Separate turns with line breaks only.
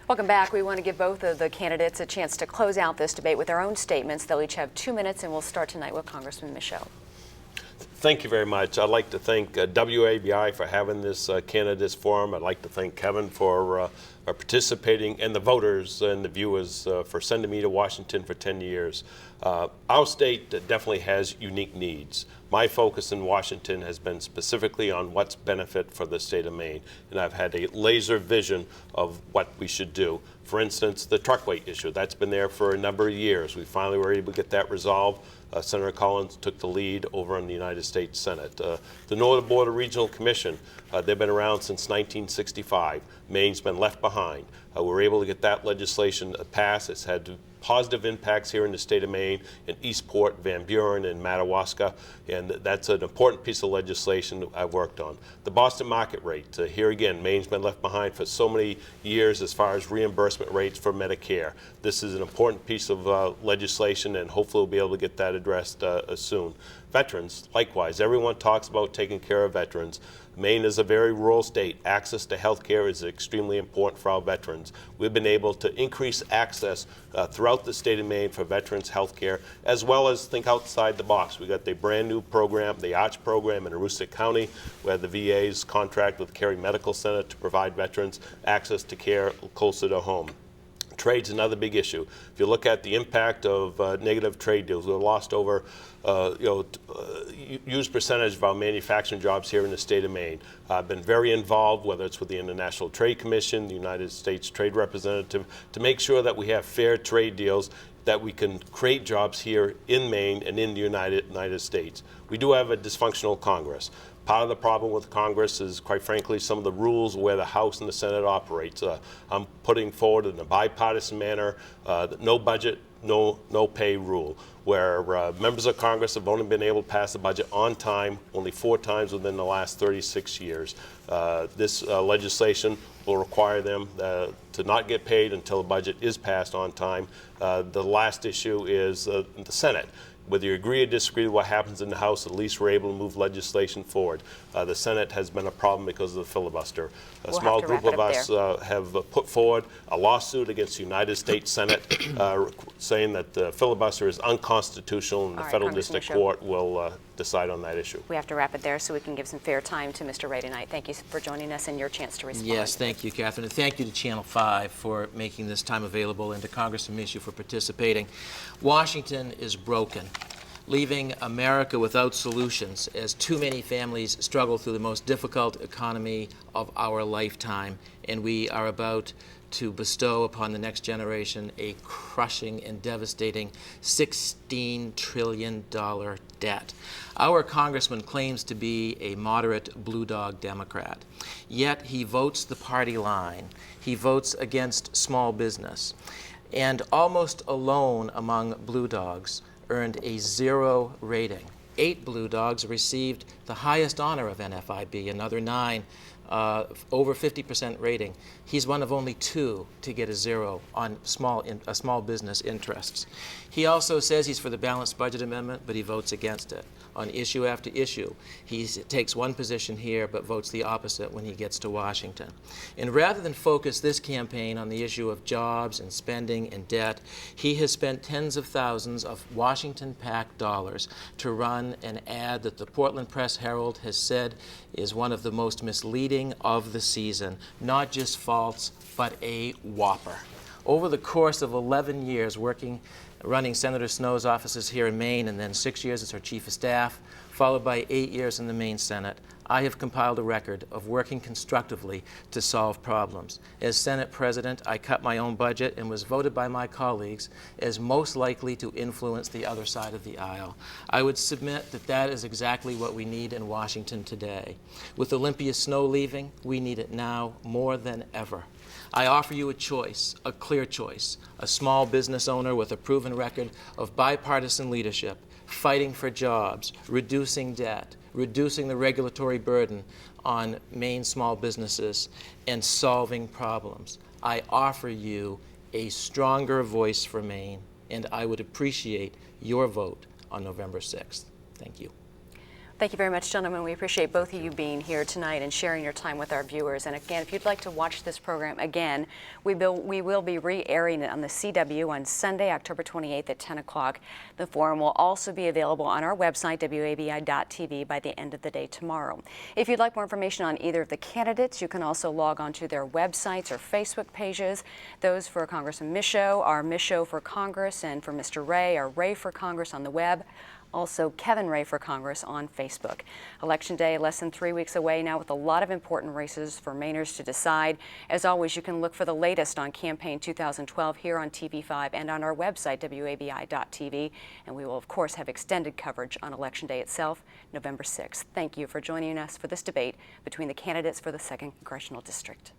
Welcome back. We want to give both of the candidates a chance to close out this debate with their own statements. They'll each have 2 minutes, and we'll start tonight with Congressman Michaud.
Thank you very much. I'd like to thank WABI for having this candidates forum. I'd like to thank Kevin for participating, and the voters and the viewers for sending me to Washington for 10 years. Our state definitely has unique needs. My focus in Washington has been specifically on what's benefit for the state of Maine, and I've had a laser vision of what we should do. For instance, the truck weight issue, that's been there for a number of years. We finally were able to get that resolved. Senator Collins took the lead over in the United States Senate. The Northern Border Regional Commission, they've been around since 1965. Maine's been left behind. We were able to get that legislation passed. It's had positive impacts here in the state of Maine, in Eastport, Van Buren, and Madawaska, and that's an important piece of legislation that I've worked on. The Boston market rate, here again, Maine's been left behind for so many years as far as reimbursement rates for Medicare. This is an important piece of legislation, and hopefully we'll be able to get that addressed soon. Veterans, likewise, everyone talks about taking care of veterans. Maine is a very rural state. Access to health care is extremely important for our veterans. We've been able to increase access throughout the state of Maine for veterans health care, as well as think outside the box. We got the brand new program, the ARCH program in Aroostook County, where the VA's contract with Cary Medical Center to provide veterans access to care closer to home. Trade's another big issue. If you look at the impact of negative trade deals, we've lost over huge percentage of our manufacturing jobs here in the state of Maine. I've been very involved, whether it's with the International Trade Commission, the United States Trade Representative, to make sure that we have fair trade deals, that we can create jobs here in Maine and in the United States. We do have a dysfunctional Congress. Part of the problem with Congress is, quite frankly, some of the rules where the House and the Senate operates. I'm putting forward in a bipartisan manner, no budget, no pay rule, where members of Congress have only been able to pass the budget on time only 4 times within the last 36 years. This legislation will require them to not get paid until the budget is passed on time. The last issue is the Senate. Whether you agree or disagree with what happens in the House, at least we're able to move legislation forward. The Senate has been a problem because of the filibuster. A small group of us have put forward a lawsuit against the United States Senate saying that the filibuster is unconstitutional, and the Federal District Court will decide on that issue.
We have to wrap it there so we can give some fair time to Mr. Ray tonight. Thank you for joining us and your chance to respond.
Yes, thank you, Catherine. And thank you to Channel 5 for making this time available, and to Congressman Michaud for participating. Washington is broken, leaving America without solutions as too many families struggle through the most difficult economy of our lifetime, and we are about to bestow upon the next generation a crushing and devastating $16 trillion debt. Our congressman claims to be a moderate blue dog Democrat, yet he votes the party line. He votes against small business, and almost alone among blue dogs earned a 0 rating. 8 blue dogs received the highest honor of NFIB, another 9 over 50% rating. He's one of only 2 to get a 0 on small business interests. He also says he's for the balanced budget amendment, but he votes against it on issue after issue. He takes one position here, but votes the opposite when he gets to Washington. And rather than focus this campaign on the issue of jobs and spending and debt, he has spent tens of thousands of Washington-packed dollars to run an ad that the Portland Press-Herald has said is one of the most misleading of the season. Not just false, but a whopper. Over the course of 11 years running Senator Snow's offices here in Maine, and then 6 years as her chief of staff, followed by 8 years in the Maine Senate, I have compiled a record of working constructively to solve problems. As Senate President, I cut my own budget and was voted by my colleagues as most likely to influence the other side of the aisle. I would submit that that is exactly what we need in Washington today. With Olympia Snowe leaving, we need it now more than ever. I offer you a choice, a clear choice, a small business owner with a proven record of bipartisan leadership, fighting for jobs, reducing debt, reducing the regulatory burden on Maine small businesses, and solving problems. I offer you a stronger voice for Maine, and I would appreciate your vote on November 6th. Thank you.
Thank you very much, gentlemen. We appreciate both of you being here tonight and sharing your time with our viewers. And again, if you'd like to watch this program again, we will be re-airing it on the CW on Sunday, October 28th at 10 o'clock. The forum will also be available on our website, wabi.tv, by the end of the day tomorrow. If you'd like more information on either of the candidates, you can also log on to their websites or Facebook pages. Those for Congressman Michaud are Michaud for Congress, and for Mr. Ray are Ray for Congress on the web. Also, Kevin Ray for Congress on Facebook. Election Day less than 3 weeks away now, with a lot of important races for Mainers to decide. As always, you can look for the latest on Campaign 2012 here on TV5 and on our website, wabi.tv. And we will, of course, have extended coverage on Election Day itself, November 6th. Thank you for joining us for this debate between the candidates for the 2nd Congressional District.